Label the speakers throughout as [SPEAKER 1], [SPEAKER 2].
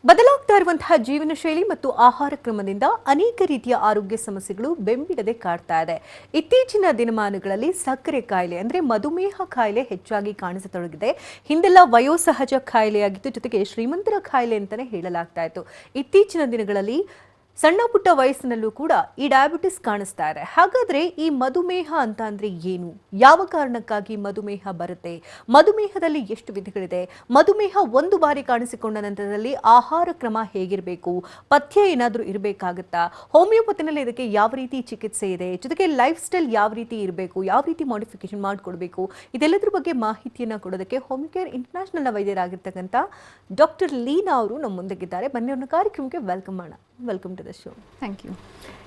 [SPEAKER 1] ಬದಲಾಗ್ತಾ ಇರುವಂತಹ ಜೀವನ ಶೈಲಿ ಮತ್ತು ಆಹಾರ ಕ್ರಮದಿಂದ ಅನೇಕ ರೀತಿಯ ಆರೋಗ್ಯ ಸಮಸ್ಯೆಗಳು ಬೆಂಬಿಡದೆ ಕಾಡ್ತಾ ಇದೆ. ಇತ್ತೀಚಿನ ದಿನಮಾನಗಳಲ್ಲಿ ಸಕ್ಕರೆ ಕಾಯಿಲೆ ಅಂದ್ರೆ ಮಧುಮೇಹ ಕಾಯಿಲೆ ಹೆಚ್ಚಾಗಿ ಕಾಣಿಸತೊಡಗಿದೆ. ಹಿಂದೆಲ್ಲ ವಯೋಸಹಜ ಕಾಯಿಲೆಯಾಗಿತ್ತು, ಜೊತೆಗೆ ಶ್ರೀಮಂತರ ಕಾಯಿಲೆ ಅಂತಾನೆ ಹೇಳಲಾಗ್ತಾ ಇತ್ತು. ಇತ್ತೀಚಿನ ದಿನಗಳಲ್ಲಿ ಸಣ್ಣ ಪುಟ್ಟ ವಯಸ್ಸಿನಲ್ಲೂ ಕೂಡ ಈ ಡಯಾಬಿಟಿಸ್ ಕಾಣಿಸ್ತಾ ಇದೆ. ಹಾಗಾದ್ರೆ ಈ ಮಧುಮೇಹ ಅಂತ ಅಂದ್ರೆ ಏನು? ಯಾವ ಕಾರಣಕ್ಕಾಗಿ ಮಧುಮೇಹ ಬರುತ್ತೆ? ಮಧುಮೇಹದಲ್ಲಿ ಎಷ್ಟು ವಿಧಗಳಿದೆ? ಮಧುಮೇಹ ಒಂದು ಬಾರಿ ಕಾಣಿಸಿಕೊಂಡ ನಂತರದಲ್ಲಿ ಆಹಾರ ಕ್ರಮ ಹೇಗಿರಬೇಕು? ಪಥ್ಯ ಏನಾದರೂ ಇರಬೇಕಾಗುತ್ತಾ? ಹೋಮಿಯೋಪತಿನಲ್ಲಿ ಇದಕ್ಕೆ ಯಾವ ರೀತಿ ಚಿಕಿತ್ಸೆ ಇದೆ? ಜೊತೆಗೆ ಲೈಫ್ ಸ್ಟೈಲ್ ಯಾವ ರೀತಿ ಇರಬೇಕು? ಯಾವ ರೀತಿ ಮಾಡಿಫಿಕೇಶನ್ ಮಾಡಿಕೊಡ್ಬೇಕು? ಇದೆಲ್ಲದರ ಬಗ್ಗೆ ಮಾಹಿತಿಯನ್ನು ಕೊಡೋದಕ್ಕೆ ಹೋಮಿಯೋಕೇರ್ ಇಂಟರ್ನ್ಯಾಷನಲ್ನ ವೈದ್ಯರಾಗಿರ್ತಕ್ಕಂಥ ಡಾಕ್ಟರ್ ಲೀನಾ ಅವರು ನಮ್ಮ ಮುಂದೆಗಿದ್ದಾರೆ. ಬನ್ನಿ ಅವ್ರನ್ನ ಕಾರ್ಯಕ್ರಮಕ್ಕೆ ವೆಲ್ಕಮ್ ಮಾಡೋಣ. Welcome to the show.
[SPEAKER 2] Thank you.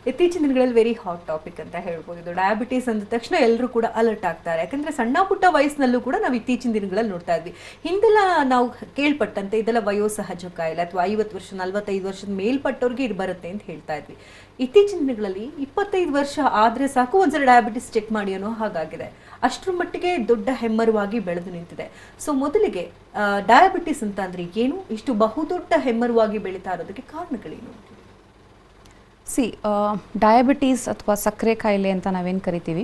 [SPEAKER 1] ಇತ್ತೀಚಿನ ದಿನಗಳಲ್ಲಿ ವೆರಿ ಹಾಟ್ ಟಾಪಿಕ್ ಅಂತ ಹೇಳ್ಬೋದು. ಇದು ಡಯಾಬಿಟೀಸ್ ಅಂದ ತಕ್ಷಣ ಎಲ್ಲರೂ ಕೂಡ ಅಲರ್ಟ್ ಆಗ್ತಾರೆ. ಯಾಕಂದ್ರೆ ಸಣ್ಣ ಪುಟ್ಟ ವಯಸ್ಸಿನಲ್ಲೂ ಕೂಡ ನಾವು ಇತ್ತೀಚಿನ ದಿನಗಳಲ್ಲಿ ನೋಡ್ತಾ ಇದ್ವಿ. ಹಿಂದೆಲ್ಲ ನಾವು ಕೇಳ್ಪಟ್ಟಂತೆ ಇದೆಲ್ಲ ವಯೋಸಹಜ ಕಾಯಿಲೆ ಅಥವಾ 50 ವರ್ಷ 45 ವರ್ಷದ ಮೇಲ್ಪಟ್ಟವ್ರಿಗೆ ಇದು ಬರುತ್ತೆ ಅಂತ ಹೇಳ್ತಾ ಇದ್ವಿ. ಇತ್ತೀಚಿನ ದಿನಗಳಲ್ಲಿ 25 ವರ್ಷ ಆದ್ರೆ ಸಾಕು ಒಂದ್ಸಲ ಡಯಾಬಿಟಿಸ್ ಚೆಕ್ ಮಾಡಿ ಅನ್ನೋ ಹಾಗಾಗಿದೆ. ಅಷ್ಟರ ಮಟ್ಟಿಗೆ ದೊಡ್ಡ ಹೆಮ್ಮರವಾಗಿ ಬೆಳೆದು ನಿಂತಿದೆ. ಸೊ ಮೊದಲಿಗೆ ಡಯಾಬಿಟಿಸ್ ಅಂತ ಅಂದ್ರೆ ಏನು? ಇಷ್ಟು ಬಹುದೊಡ್ಡ ಹೆಮ್ಮರವಾಗಿ ಬೆಳೀತಾ ಇರೋದಕ್ಕೆ ಕಾರಣಗಳೇನು?
[SPEAKER 2] ಡಯಾಬಿಟೀಸ್ ಅಥವಾ ಸಕ್ಕರೆ ಕಾಯಿಲೆ ಅಂತ ನಾವೇನು ಕರಿತೀವಿ,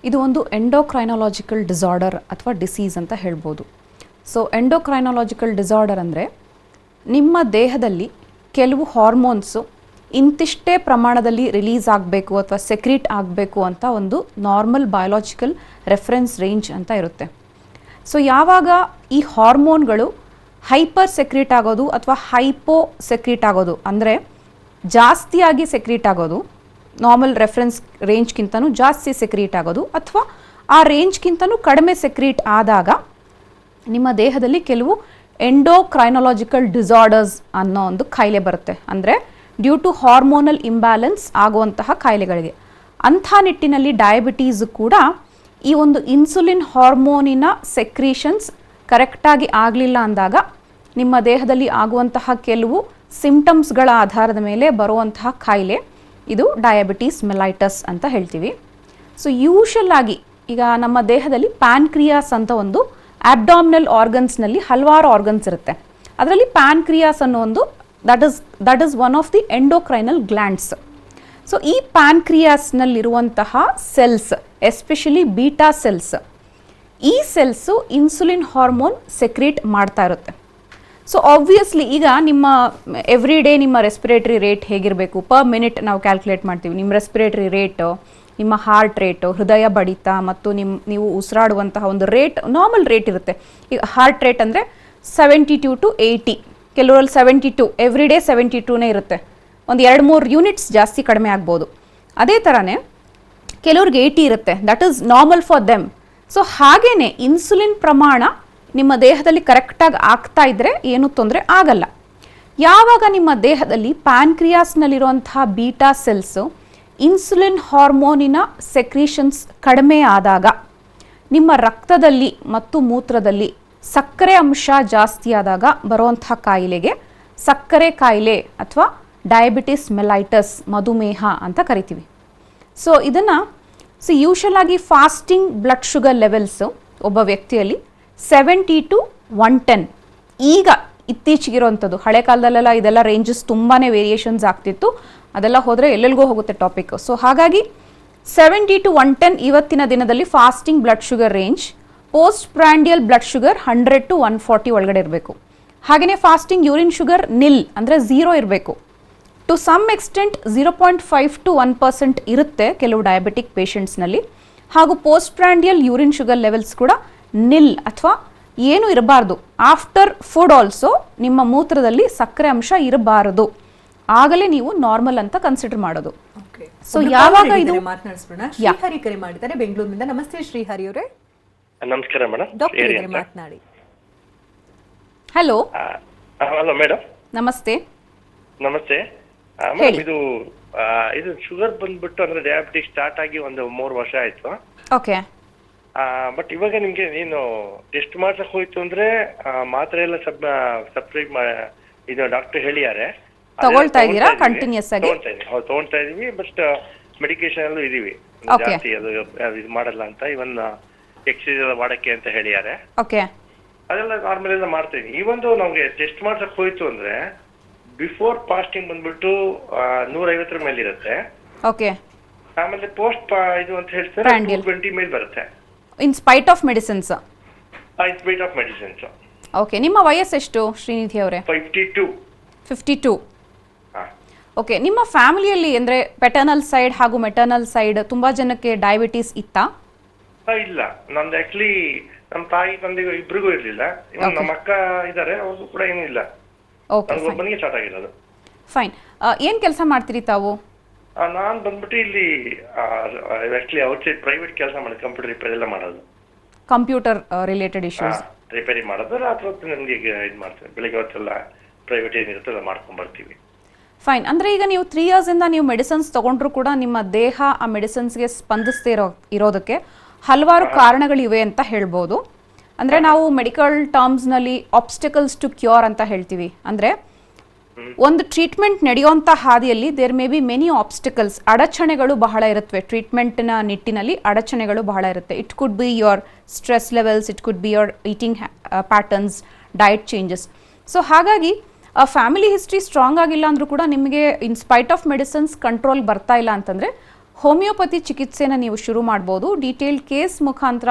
[SPEAKER 2] ಇದು ಒಂದು ಎಂಡೋಕ್ರೈನಾಲಜಿಕಲ್ ಡಿಸಾರ್ಡರ್ ಅಥವಾ ಡಿಸೀಸ್ ಅಂತ ಹೇಳ್ಬೋದು. ಸೊ ಎಂಡೋಕ್ರೈನಾಲಜಿಕಲ್ ಡಿಸಾರ್ಡರ್ ಅಂದರೆ ನಿಮ್ಮ ದೇಹದಲ್ಲಿ ಕೆಲವು ಹಾರ್ಮೋನ್ಸು ಇಂತಿಷ್ಟೇ ಪ್ರಮಾಣದಲ್ಲಿ ರಿಲೀಸ್ ಆಗಬೇಕು ಅಥವಾ ಸೆಕ್ರೀಟ್ ಆಗಬೇಕು ಅಂತ ಒಂದು ನಾರ್ಮಲ್ ಬಯೋಲಾಜಿಕಲ್ ರೆಫರೆನ್ಸ್ ರೇಂಜ್ ಅಂತ ಇರುತ್ತೆ. ಸೊ ಯಾವಾಗ ಈ ಹಾರ್ಮೋನ್ಗಳು ಹೈಪರ್ ಸೆಕ್ರೀಟ್ ಆಗೋದು ಅಥವಾ ಹೈಪೋ ಸೆಕ್ರೀಟ್ ಆಗೋದು ಅಂದರೆ ಜಾಸ್ತಿಯಾಗಿ ಸೆಕ್ರೀಟ್ ಆಗೋದು, ನಾರ್ಮಲ್ ರೆಫರೆನ್ಸ್ ರೇಂಜ್ಗಿಂತನೂ ಜಾಸ್ತಿ ಸೆಕ್ರೀಟ್ ಆಗೋದು, ಅಥವಾ ಆ ರೇಂಜ್ಗಿಂತನೂ ಕಡಿಮೆ ಸೆಕ್ರೀಟ್ ಆದಾಗ ನಿಮ್ಮ ದೇಹದಲ್ಲಿ ಕೆಲವು ಎಂಡೋಕ್ರೈನಾಲಜಿಕಲ್ ಡಿಸಾರ್ಡರ್ಸ್ ಅನ್ನೋ ಒಂದು ಕಾಯಿಲೆ ಬರುತ್ತೆ. ಅಂದರೆ ಡ್ಯೂ ಟು ಹಾರ್ಮೋನಲ್ ಇಂಬ್ಯಾಲೆನ್ಸ್ ಆಗುವಂತಹ ಕಾಯಿಲೆಗಳಿಗೆ. ಅಂಥ ನಿಟ್ಟಿನಲ್ಲಿ ಡಯಾಬಿಟೀಸ್ ಕೂಡ ಈ ಒಂದು ಇನ್ಸುಲಿನ್ ಹಾರ್ಮೋನಿನ ಸೆಕ್ರೀಷನ್ಸ್ ಕರೆಕ್ಟಾಗಿ ಆಗಲಿಲ್ಲ ಅಂದಾಗ ನಿಮ್ಮ ದೇಹದಲ್ಲಿ ಆಗುವಂತಹ ಕೆಲವು ಸಿಂಪ್ಟಮ್ಸ್ಗಳ ಆಧಾರದ ಮೇಲೆ ಬರುವಂತಹ ಕಾಯಿಲೆ ಇದು ಡಯಾಬಿಟೀಸ್ ಮೆಲೈಟಸ್ ಅಂತ ಹೇಳ್ತೀವಿ. ಸೊ ಯೂಶಲ್ ಆಗಿ ಈಗ ನಮ್ಮ ದೇಹದಲ್ಲಿ ಪ್ಯಾನ್ಕ್ರಿಯಾಸ್ ಅಂತ ಒಂದು ಅಬ್ಡಾಮಿನಲ್ ಆರ್ಗನ್ಸ್ನಲ್ಲಿ ಹಲವಾರು ಆರ್ಗನ್ಸ್ ಇರುತ್ತೆ. ಅದರಲ್ಲಿ ಪ್ಯಾನ್ಕ್ರಿಯಾಸ್ ಅನ್ನೋ ಒಂದು that is one of the endocrinal glands. So ಈ ಪ್ಯಾನ್ಕ್ರಿಯಾಸ್ನಲ್ಲಿರುವಂತಹ ಸೆಲ್ಸ್, ಎಸ್ಪೆಷಲಿ ಬೀಟಾ ಸೆಲ್ಸ್, ಈ ಸೆಲ್ಸು ಇನ್ಸುಲಿನ್ ಹಾರ್ಮೋನ್ ಸೆಕ್ರೀಟ್ ಮಾಡ್ತಾ ಇರುತ್ತೆ. ಸೊ ಆಬ್ವಿಯಸ್ಲಿ ಈಗ ನಿಮ್ಮ ಎವ್ರಿ ಡೇ ನಿಮ್ಮ ರೆಸ್ಪಿರೇಟರಿ ರೇಟ್ ಹೇಗಿರಬೇಕು, ಪರ್ ಮಿನಿಟ್ ನಾವು ಕ್ಯಾಲ್ಕುಲೇಟ್ ಮಾಡ್ತೀವಿ. ನಿಮ್ಮ ರೆಸ್ಪಿರೇಟರಿ ರೇಟು, ನಿಮ್ಮ ಹಾರ್ಟ್ ರೇಟು, ಹೃದಯ ಬಡಿತ ಮತ್ತು ನೀವು ಉಸಿರಾಡುವಂತಹ ಒಂದು ರೇಟ್, ನಾರ್ಮಲ್ ರೇಟ್ ಇರುತ್ತೆ. ಈಗ ಹಾರ್ಟ್ ರೇಟ್ ಅಂದರೆ 72 to 80, ಕೆಲವರಲ್ಲಿ 72, ಎವ್ರಿ ಡೇ 72ನೇ ಇರುತ್ತೆ. ಒಂದು 2-3 ಯೂನಿಟ್ಸ್ ಜಾಸ್ತಿ ಕಡಿಮೆ ಆಗ್ಬೋದು. ಅದೇ ಥರನೇ ಕೆಲವ್ರಿಗೆ 80 ಇರುತ್ತೆ, that is normal for them. So ಹಾಗೇ ಇನ್ಸುಲಿನ್ ಪ್ರಮಾಣ ನಿಮ್ಮ ದೇಹದಲ್ಲಿ ಕರೆಕ್ಟಾಗಿ ಆಗ್ತಾ ಇದ್ದರೆ ಏನೂ ತೊಂದರೆ ಆಗಲ್ಲ. ಯಾವಾಗ ನಿಮ್ಮ ದೇಹದಲ್ಲಿ ಪ್ಯಾನ್ಕ್ರಿಯಾಸ್ನಲ್ಲಿರುವಂತಹ ಬೀಟಾ ಸೆಲ್ಸು ಇನ್ಸುಲಿನ್ ಹಾರ್ಮೋನಿನ ಸೆಕ್ರೀಷನ್ಸ್ ಕಡಿಮೆ ಆದಾಗ ನಿಮ್ಮ ರಕ್ತದಲ್ಲಿ ಮತ್ತು ಮೂತ್ರದಲ್ಲಿ ಸಕ್ಕರೆ ಅಂಶ ಜಾಸ್ತಿ ಆದಾಗ ಬರುವಂತಹ ಕಾಯಿಲೆಗೆ ಸಕ್ಕರೆ ಕಾಯಿಲೆ ಅಥವಾ ಡಯಾಬಿಟಿಸ್ ಮೆಲೈಟಸ್, ಮಧುಮೇಹ ಅಂತ ಕರಿತೀವಿ. ಸೊ ಇದನ್ನು ಯೂಶಲ್ ಆಗಿ ಫಾಸ್ಟಿಂಗ್ ಬ್ಲಡ್ ಶುಗರ್ ಲೆವೆಲ್ಸು ಒಬ್ಬ ವ್ಯಕ್ತಿಯಲ್ಲಿ 70 to 110. ಈಗ ಇತ್ತೀಚೆಗಿರೋವಂಥದ್ದು, ಹಳೆ ಕಾಲದಲ್ಲೆಲ್ಲ ಇದೆಲ್ಲ ರೇಂಜಸ್ ತುಂಬಾ ವೇರಿಯೇಷನ್ಸ್ ಆಗ್ತಿತ್ತು. ಅದೆಲ್ಲ ಹೋದರೆ ಎಲ್ಲೆಲ್ಗೋ ಹೋಗುತ್ತೆ ಟಾಪಿಕ್. ಸೊ ಹಾಗಾಗಿ 70 to 110 ಇವತ್ತಿನ ದಿನದಲ್ಲಿ fasting blood sugar range. Post prandial blood sugar 100 to 140 ಒಳಗಡೆ ಇರಬೇಕು. ಹಾಗೆಯೇ ಫಾಸ್ಟಿಂಗ್ ಯೂರಿನ್ ಶುಗರ್ ನಿಲ್ ಅಂದರೆ 0 ಇರಬೇಕು. ಟು ಸಮ್ ಎಕ್ಸ್ಟೆಂಟ್ 0.5 to 1% ಇರುತ್ತೆ ಕೆಲವು ಡಯಾಬಿಟಿಕ್ ಪೇಷಂಟ್ಸ್ನಲ್ಲಿ. ಹಾಗೂ ಪೋಸ್ಟ್ ಪ್ರ್ಯಾಂಡಿಯಲ್ ಯೂರಿನ್ ಶುಗರ್ ಲೆವೆಲ್ಸ್ ಕೂಡ ನಿಲ್ ಅಥವಾ ಏನು ಇರಬಾರ್ದು. ಆಫ್ಟರ್ ಫುಡ್ ಆಲ್ಸೋ ನಿಮ್ಮ ಮೂತ್ರದಲ್ಲಿ ಸಕ್ಕರೆ ಅಂಶ ಇರಬಾರದು, ಆಗಲೇ ನೀವು ನಾರ್ಮಲ್ ಅಂತ ಕನ್ಸಿಡರ್ ಮಾಡೋದು.
[SPEAKER 1] ಸೊ ಯಾವಾಗ ಇದು ಮಾತನಾಡಿಸೋಣ. ಶ್ರೀಹರಿ ಕರೆ ಮಾಡಿದ್ದಾರೆ ಬೆಂಗಳೂರಿನಿಂದ. ನಮಸ್ತೆ ಶ್ರೀಹರಿ ಅವರೇ.
[SPEAKER 3] ನಮಸ್ಕಾರ ಮೇಡಮ್.
[SPEAKER 1] ಡಾಕ್ಟರ್ ಇದ್ರೆ ಮಾತನಾಡಿ.
[SPEAKER 2] ಹಲೋ.
[SPEAKER 3] Hello madam.
[SPEAKER 2] ನಮಸ್ತೆ.
[SPEAKER 3] ನಮಸ್ತೆ ಮೇಡಮ್. ಇದು ಶುಗರ್ ಬಂದ್ಬಿಟ್ಟು ಅಂದ್ರೆ ಡಯಾಬಿಟಿಸ್ ಸ್ಟಾರ್ಟ್ ಆಗಿ ಒಂದು 3 ವರ್ಷ ಆಯ್ತು.
[SPEAKER 2] ಓಕೆ.
[SPEAKER 3] ಬಟ್ ಇವಾಗ ನಿಮ್ಗೆ ನೀನು ಟೆಸ್ಟ್ ಮಾಡ್ಸಕ್ ಹೋಯ್ತು ಅಂದ್ರೆ ಮಾತ್ರೆ ಎಲ್ಲ ಸಬ್ಸ್ಕ್ರೈಬ್ ಇದು ಡಾಕ್ಟರ್ ಹೇಳಿದ್ದಾರೆ.
[SPEAKER 2] ತಗೊಳ್ತಾ ಇದ್ದೀರಾ ಕಂಟಿನ್ಯೂಸ್ ಆಗಿ?
[SPEAKER 3] ಹೌದು ತಗೊಳ್ತಾ ಇದೀವಿ. ಬಟ್ ಮೆಡಿಕೇಶನ್ ಅಲ್ಲೂ ಇದೀವಿ. ಜಾಸ್ತಿ ಅದು ಇದು ಮಾಡಲ್ಲ ಅಂತ, ಇವನ್ ಎಕ್ಸರ್ಸೈಸ್ ಎಲ್ಲ ಮಾಡಕ್ಕೆ ಅಂತ ಹೇಳಿದ್ದಾರೆ.
[SPEAKER 2] ಓಕೆ.
[SPEAKER 3] ಅದೆಲ್ಲ ನಾರ್ಮಲ್ ಎಲ್ಲ ಮಾಡ್ತಾ ಇದೀವಿ. ಈ ಒಂದು ನಮ್ಗೆ ಟೆಸ್ಟ್ ಮಾಡ್ಸಕ್ ಹೋಯ್ತು ಅಂದ್ರೆ ಬಿಫೋರ್ ಫಾಸ್ಟಿಂಗ್ ಬಂದ್ಬಿಟ್ಟು 150 ಮೇಲೆ ಇರುತ್ತೆ.
[SPEAKER 2] ಓಕೆ.
[SPEAKER 3] ಆಮೇಲೆ ಪೋಸ್ಟ್ ಇದು ಅಂತ ಹೇಳ್ತಾರೆ
[SPEAKER 2] Prandial.
[SPEAKER 3] 220 ಮೇಲೆ ಬರುತ್ತೆ.
[SPEAKER 2] ಇನ್ spite of medicines.
[SPEAKER 3] In spite of medicines.
[SPEAKER 2] Okay. ನಿಮ್ಮ ವಯಸ್ಸೆಷ್ಟು ಶ್ರೀನಿಧಿ ಅವರೇ?
[SPEAKER 3] 52.
[SPEAKER 2] 52.
[SPEAKER 3] ಹಾ.
[SPEAKER 2] ಓಕೆ. ನಿಮ್ಮ ಫ್ಯಾಮಿಲಿಯಲ್ಲಿ ಅಂದರೆ ಪೆಟರ್ನಲ್ ಸೈಡ್ ಹಾಗೂ ಮೆಟರ್ನಲ್ ಸೈಡ್ ತುಂಬ ಜನಕ್ಕೆ ಡಯಾಬಿಟೀಸ್ ಇತ್ತಾ?
[SPEAKER 3] ಇಲ್ಲ, ನಮ್ದು ಆಕ್ಚುಲಿ ನಮ್ಮ ತಾಯಿ ತಂದೆಗೂ ಇಬ್ರಿಗೂ ಇರ್ಲಿಲ್ಲ. ಇವಾಗ ನಮ್ಮ ಅಕ್ಕ ಇದ್ದಾರೆ, ಅವ್ರಿಗೂ ಕೂಡ ಏನೂ ಇಲ್ಲ.
[SPEAKER 2] ಓಕೆ,
[SPEAKER 3] ಒಬ್ಬನಿಗೆ ಸ್ಟಾರ್ಟ್ ಆಗಿರೋದು.
[SPEAKER 2] ಫೈನ್. ಏನು ಕೆಲಸ ಮಾಡ್ತೀರಿ ತಾವು?
[SPEAKER 3] ನಾನ್ ಬಂದ್ಬಿಟ್ಟು ಇಲ್ಲಿ ಆಕ್ಚುಲಿ ಔಟ್ಸೈಡ್ ಪ್ರೈವೇಟ್ ಕೆಲಸ ಮಾಡೋದು, ಕಂಪ್ಯೂಟರ್ ರಿಪೇರಿ ಎಲ್ಲ ಮಾಡೋದು.
[SPEAKER 2] ಕಂಪ್ಯೂಟರ್ ರಿಲೇಟೆಡ್ ಇಶ್ಯೂಸ್
[SPEAKER 3] ರಿಪೇರಿ ಮಾಡೋದು. ರಾತ್ರಿ ಹೊತ್ತು ನಮ್ಗೆ ಇದು ಮಾಡ್ತೀವಿ, ಬೆಳಿಗ್ಗೆ ಹೊತ್ತೆಲ್ಲ ಪ್ರೈವೇಟ್ ಏನಿರುತ್ತೆ ಎಲ್ಲ ಮಾಡ್ಕೊಂಡ್ ಬರ್ತೀವಿ.
[SPEAKER 2] ಫೈನ್. ಅಂದರೆ ಈಗ ನೀವು 3 ಇಯರ್ಸಿಂದ ನೀವು ಮೆಡಿಸಿನ್ಸ್ ತೊಗೊಂಡ್ರು ಕೂಡ ನಿಮ್ಮ ದೇಹ ಆ ಮೆಡಿಸಿನ್ಸ್ಗೆ ಸ್ಪಂದಿಸದೇ ಇರೋದಕ್ಕೆ ಹಲವಾರು ಕಾರಣಗಳಿವೆ ಅಂತ ಹೇಳ್ಬೋದು. ಅಂದರೆ ನಾವು ಮೆಡಿಕಲ್ ಟರ್ಮ್ಸ್ನಲ್ಲಿ ಆಬ್ಸ್ಟಿಕಲ್ಸ್ ಟು ಕ್ಯೂರ್ ಅಂತ ಹೇಳ್ತೀವಿ. ಅಂದರೆ ಒಂದು ಟ್ರೀಟ್ಮೆಂಟ್ ನಡೆಯುವಂಥ ಹಾದಿಯಲ್ಲಿ there may be many obstacles, ಅಡಚಣೆಗಳು ಬಹಳ ಇರುತ್ತವೆ. ಟ್ರೀಟ್ಮೆಂಟ್ನ ನಿಟ್ಟಿನಲ್ಲಿ ಅಡಚಣೆಗಳು ಬಹಳ ಇರುತ್ತೆ. It could be your stress levels, it could be your eating patterns, diet changes. So ಹಾಗಾಗಿ ಫ್ಯಾಮಿಲಿ ಹಿಸ್ಟ್ರಿ ಸ್ಟ್ರಾಂಗ್ ಆಗಿಲ್ಲ ಅಂದರೂ ಕೂಡ ನಿಮಗೆ in spite of medicines control ಬರ್ತಾ ಇಲ್ಲ ಅಂತಂದರೆ ಹೋಮಿಯೋಪತಿ ಚಿಕಿತ್ಸೆನ ನೀವು ಶುರು ಮಾಡ್ಬೋದು. ಡೀಟೇಲ್ಡ್ ಕೇಸ್ ಮುಖಾಂತರ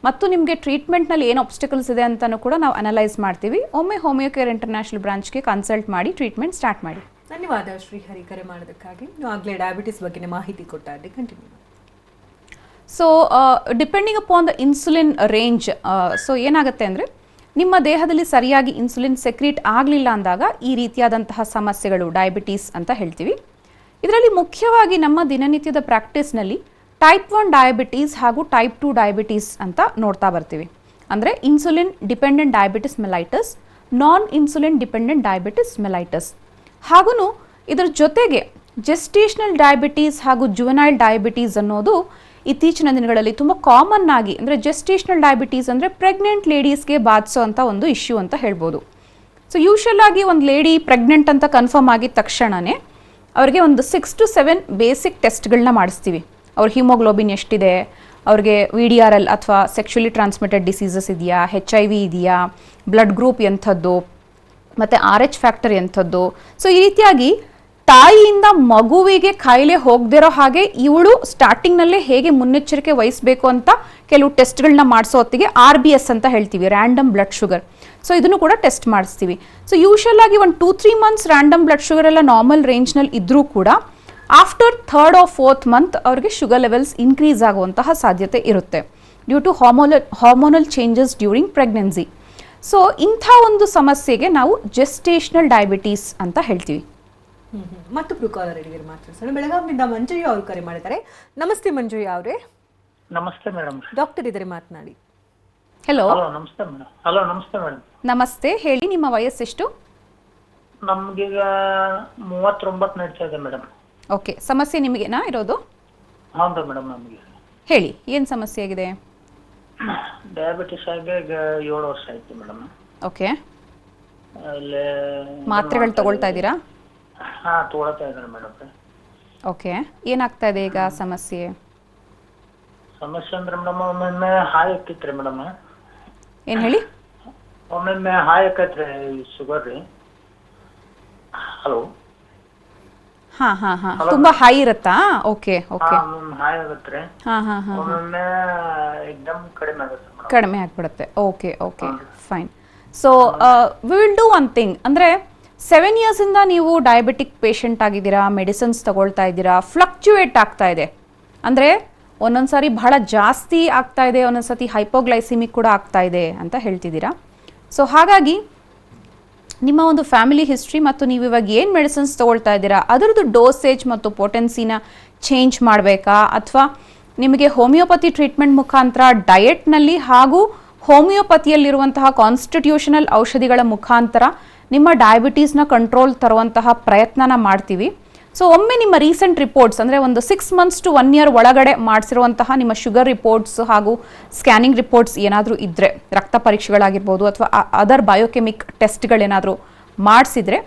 [SPEAKER 2] ಮತ್ತು ನಿಮಗೆ ಟ್ರೀಟ್ಮೆಂಟ್ನಲ್ಲಿ ಏನು ಆಬ್ಸ್ಟಿಕಲ್ಸ್ ಇದೆ ಅಂತಲೂ ಕೂಡ ನಾವು ಅನಲೈಸ್ ಮಾಡ್ತೀವಿ. ಒಮ್ಮೆ ಹೋಮಿಯೋ ಕೇರ್ ಇಂಟರ್ನ್ಯಾಷನಲ್ ಬ್ರಾಂಚ್ಗೆ ಕನ್ಸಲ್ಟ್ ಮಾಡಿ ಟ್ರೀಟ್ಮೆಂಟ್ ಸ್ಟಾರ್ಟ್ ಮಾಡಿ.
[SPEAKER 1] ಧನ್ಯವಾದ ಶ್ರೀಹರಿ ಕರೆ ಮಾಡೋದಕ್ಕಾಗಿ. ನೀವು ಆಗಲೇ ಡಯಾಬಿಟಿಸ್ ಬಗ್ಗೆ ಮಾಹಿತಿ ಕೊಡ್ತಾ ಇದ್ದೆ, continue.
[SPEAKER 2] So depending upon the insulin range, so ಏನಾಗುತ್ತೆ ಅಂದರೆ ನಿಮ್ಮ ದೇಹದಲ್ಲಿ ಸರಿಯಾಗಿ ಇನ್ಸುಲಿನ್ ಸೆಕ್ರೀಟ್ ಆಗಲಿಲ್ಲ ಅಂದಾಗ ಈ ರೀತಿಯಾದಂತಹ ಸಮಸ್ಯೆಗಳು ಡಯಾಬಿಟೀಸ್ ಅಂತ ಹೇಳ್ತೀವಿ. ಇದರಲ್ಲಿ ಮುಖ್ಯವಾಗಿ ನಮ್ಮ ದಿನನಿತ್ಯದ ಪ್ರಾಕ್ಟೀಸ್ನಲ್ಲಿ ಟೈಪ್ 1 ಡಯಾಬಿಟೀಸ್ ಹಾಗೂ ಟೈಪ್ 2 ಡಯಾಬಿಟೀಸ್ ಅಂತ ನೋಡ್ತಾ ಬರ್ತೀವಿ. ಅಂದರೆ ಇನ್ಸುಲಿನ್ ಡಿಪೆಂಡೆಂಟ್ ಡಯಾಬಿಟಿಸ್ ಮೆಲೈಟಸ್, ನಾನ್ ಇನ್ಸುಲಿನ್ ಡಿಪೆಂಡೆಂಟ್ ಡಯಾಬಿಟಿಸ್ ಮೆಲೈಟಸ್. ಹಾಗೂ ಇದರ ಜೊತೆಗೆ ಜೆಸ್ಟೇಷನಲ್ ಡಯಾಬಿಟೀಸ್ ಹಾಗೂ ಜುವೆನೈಲ್ ಡಯಾಬಿಟೀಸ್ ಅನ್ನೋದು ಇತ್ತೀಚಿನ ದಿನಗಳಲ್ಲಿ ತುಂಬ ಕಾಮನ್ ಆಗಿ, ಅಂದರೆ ಜೆಸ್ಟೇಷನಲ್ ಡಯಾಬಿಟೀಸ್ ಅಂದರೆ ಪ್ರೆಗ್ನೆಂಟ್ ಲೇಡೀಸ್ಗೆ ಬಾಧಿಸೋವಂಥ ಒಂದು ಇಶ್ಯೂ ಅಂತ ಹೇಳ್ಬೋದು. ಸೊ ಯೂಶಲ್ ಆಗಿ ಒಂದು ಲೇಡಿ ಪ್ರೆಗ್ನೆಂಟ್ ಅಂತ ಕನ್ಫರ್ಮ್ ಆಗಿದ ತಕ್ಷಣವೇ ಅವ್ರಿಗೆ ಒಂದು 6 to 7 ಬೇಸಿಕ್ ಟೆಸ್ಟ್ಗಳನ್ನ ಮಾಡಿಸ್ತೀವಿ. ಅವ್ರ ಹಿಮೋಗ್ಲೋಬಿನ್ ಎಷ್ಟಿದೆ, ಅವ್ರಿಗೆ VDRL ಅಥವಾ ಸೆಕ್ಷುಲಿ ಟ್ರಾನ್ಸ್ಮಿಟೆಡ್ ಡಿಸೀಸಸ್ ಇದೆಯಾ, HIV ಇದೆಯಾ, ಬ್ಲಡ್ ಗ್ರೂಪ್ ಎಂಥದ್ದು, ಮತ್ತು RH ಫ್ಯಾಕ್ಟರ್ ಎಂಥದ್ದು. ಸೊ ಈ ರೀತಿಯಾಗಿ ತಾಯಿಯಿಂದ ಮಗುವಿಗೆ ಕಾಯಿಲೆ ಹೋಗದಿರೋ ಹಾಗೆ ಇವಳು ಸ್ಟಾರ್ಟಿಂಗ್ನಲ್ಲೇ ಹೇಗೆ ಮುನ್ನೆಚ್ಚರಿಕೆ ವಹಿಸಬೇಕು ಅಂತ ಕೆಲವು ಟೆಸ್ಟ್ಗಳನ್ನ ಮಾಡಿಸೋ ಹೊತ್ತಿಗೆ RBS ಅಂತ ಹೇಳ್ತೀವಿ, ರ್ಯಾಂಡಮ್ ಬ್ಲಡ್ ಶುಗರ್. ಸೊ ಇದನ್ನು ಕೂಡ ಟೆಸ್ಟ್ ಮಾಡಿಸ್ತೀವಿ. ಸೊ ಯೂಶಲ್ ಆಗಿ ಒಂದು 2-3 ಮಂತ್ಸ್ ರ್ಯಾಂಡಮ್ ಬ್ಲಡ್ ಶುಗರ್ ಎಲ್ಲ ನಾರ್ಮಲ್ ರೇಂಜ್ನಲ್ಲಿ ಇದ್ರೂ ಕೂಡ after 3rd or 4th month ಅವ್ರಿಗೆ ಶುಗರ್ ಲೆವೆಲ್ಸ್ ಇನ್ಕ್ರೀಸ್ ಆಗುವಂತಹ ಸಾಧ್ಯತೆ ಇರುತ್ತೆ due to hormonal changes during pregnancy. So ಇಂಥ ಒಂದು ಸಮಸ್ಯೆಗೆ ನಾವು ಜೆಸ್ಟೇಷನಲ್ ಡಯಾಬಿಟೀಸ್ ಅಂತ ಹೇಳ್ತೀವಿ.
[SPEAKER 1] ಮತ್ತೊಬ್ರು ಕಾಲರ್ ಇದ್ದೀರಿ, ಮಾತಾಡ್ಸೋಣ. ಬೆಳಗಾವಿನಿಂದ ಮಂಜಯ್ಯ ಅವರು ಕರೆ ಮಾಡಿದ್ದಾರೆ. ನಮಸ್ತೆ ಮಂಜಯ್ಯ ಅವರೇ.
[SPEAKER 4] ನಮಸ್ತೆ ಮೇಡಮ್.
[SPEAKER 1] ಡಾಕ್ಟರ್ ಇದ್ದಾರೆ, ಮಾತನಾಡಿ.
[SPEAKER 2] ಹಲೋ.
[SPEAKER 4] ನಮಸ್ತೆ ಮೇಡಮ್. ಹಲೋ, ನಮಸ್ತೆ ಮೇಡಮ್.
[SPEAKER 2] ನಮಸ್ತೆ, ಹೇಳಿ ನಿಮ್ಮ ವಯಸ್ಸೆಷ್ಟು?
[SPEAKER 4] ನಮ್ಗೀಗ 39 ನಡೀತಾ ಇದೆ ಮೇಡಮ್.
[SPEAKER 2] ಓಕೆ. ಸಮಸ್ಯೆ ನಿಮಗೇನಾ ಇರೋದು?
[SPEAKER 4] ಹೌದು ಮೇಡಮ್, ನಮಗೆ
[SPEAKER 2] ಹೇಳಿ, ಏನು ಸಮಸ್ಯೆ ಆಗಿದೆ?
[SPEAKER 4] ಡಯಾಬಿಟಿಸ್ ಆಗಿ ಈಗ 7 ವರ್ಷ ಆಯ್ತು ಮೇಡಮ್.
[SPEAKER 2] ಓಕೆ.
[SPEAKER 4] ಅಲ್ಲಿ
[SPEAKER 2] ಮಾತ್ರೆಗಳು ತಗೊಳ್ತಾ ಇದ್ದೀರಾ?
[SPEAKER 4] ಹಾ, ತಗೊಳ್ತಾ ಇದ್ದಾರೆ ಮೇಡಮ್.
[SPEAKER 2] ಓಕೆ. ಏನಾಗ್ತಾ ಇದೆ ಈಗ ಸಮಸ್ಯೆ?
[SPEAKER 4] ಸಮಸ್ಯೆ ಅಂದ್ರೆ ಮೇಡಮ್ ಒಮ್ಮೊಮ್ಮೆ ಹಾಯ್ ಆಕೈತ್ರಿ ಮೇಡಮ್.
[SPEAKER 2] ಏನು ಹೇಳಿ?
[SPEAKER 4] ಒಮ್ಮೊಮ್ಮೆ ಹಾಯ್ ಆಕೈತ್ರಿ ಶುಗರ್ ರೀ. ಹಲೋ.
[SPEAKER 2] ಹಾ ಹಾ ಹಾ, ತುಂಬಾ ಹೈ ಇರುತ್ತಾ? Okay okay.
[SPEAKER 4] ಹಾಯ್ ಆಗತ್ರಿ.
[SPEAKER 2] ಹಾ ಹಾ ಹಾ.
[SPEAKER 4] ಒಮ್ಮೊಮ್ಮೆ ಎಕ್ದಮ್ ಕಡಿಮೆ ಆಗುತ್ತೆ ಮೇಡಮ್.
[SPEAKER 2] ಕಡಿಮೆ ಆಗ್ಬಿಡುತ್ತೆ. Okay okay, fine. So we will do one thing. ಅಂದರೆ 7 ಇಯರ್ಸಿಂದ ನೀವು ಡಯಾಬಿಟಿಕ್ ಪೇಷಂಟ್ ಆಗಿದ್ದೀರಾ, ಮೆಡಿಸಿನ್ಸ್ ತಗೊಳ್ತಾ ಇದ್ದೀರಾ, ಫ್ಲಕ್ಚುಯೇಟ್ ಆಗ್ತಾ ಇದೆ. ಅಂದರೆ ಒಂದೊಂದು ಸಾರಿ ಬಹಳ ಜಾಸ್ತಿ ಆಗ್ತಾ ಇದೆ, ಒಂದೊಂದು ಸತಿ ಹೈಪೋಗ್ಲೈಸಿಮಿಕ್ ಕೂಡ ಆಗ್ತಾ ಇದೆ ಅಂತ ಹೇಳ್ತಿದ್ದೀರಾ. ಸೊ ಹಾಗಾಗಿ ನಿಮ್ಮ ಒಂದು ಫ್ಯಾಮಿಲಿ ಹಿಸ್ಟ್ರಿ ಮತ್ತು ನೀವು ಇವಾಗ ಏನು ಮೆಡಿಸಿನ್ಸ್ ತೊಗೊಳ್ತಾ ಇದ್ದೀರಾ ಅದರದ್ದು ಡೋಸೇಜ್ ಮತ್ತು ಪೊಟೆನ್ಸಿನ ಚೇಂಜ್ ಮಾಡಬೇಕಾ, ಅಥವಾ ನಿಮಗೆ ಹೋಮಿಯೋಪತಿ ಟ್ರೀಟ್ಮೆಂಟ್ ಮುಖಾಂತರ ಡಯೆಟ್ನಲ್ಲಿ ಹಾಗೂ ಹೋಮಿಯೋಪತಿಯಲ್ಲಿರುವಂತಹ ಕಾನ್ಸ್ಟಿಟ್ಯೂಷನಲ್ ಔಷಧಿಗಳ ಮುಖಾಂತರ ನಿಮ್ಮ ಡಯಾಬಿಟೀಸ್ನ ಕಂಟ್ರೋಲ್ ತರುವಂತಹ ಪ್ರಯತ್ನನ ಮಾಡ್ತೀವಿ. ಸೊ ಒಮ್ಮೆ ನಿಮ್ಮ ರೀಸೆಂಟ್ ರಿಪೋರ್ಟ್ಸ್ ಅಂದರೆ ಒಂದು 6 months to 1 year ಒಳಗಡೆ ಮಾಡಿಸಿರುವಂತಹ ನಿಮ್ಮ ಶುಗರ್ ರಿಪೋರ್ಟ್ಸ್ ಹಾಗೂ ಸ್ಕ್ಯಾನಿಂಗ್ ರಿಪೋರ್ಟ್ಸ್ ಏನಾದರೂ ಇದ್ದರೆ, ರಕ್ತ ಪರೀಕ್ಷೆಗಳಾಗಿರ್ಬೋದು ಅಥವಾ ಅದರ್ ಬಯೋಕೆಮಿಕ್ ಟೆಸ್ಟ್ಗಳೇನಾದರೂ ಮಾಡಿಸಿದರೆ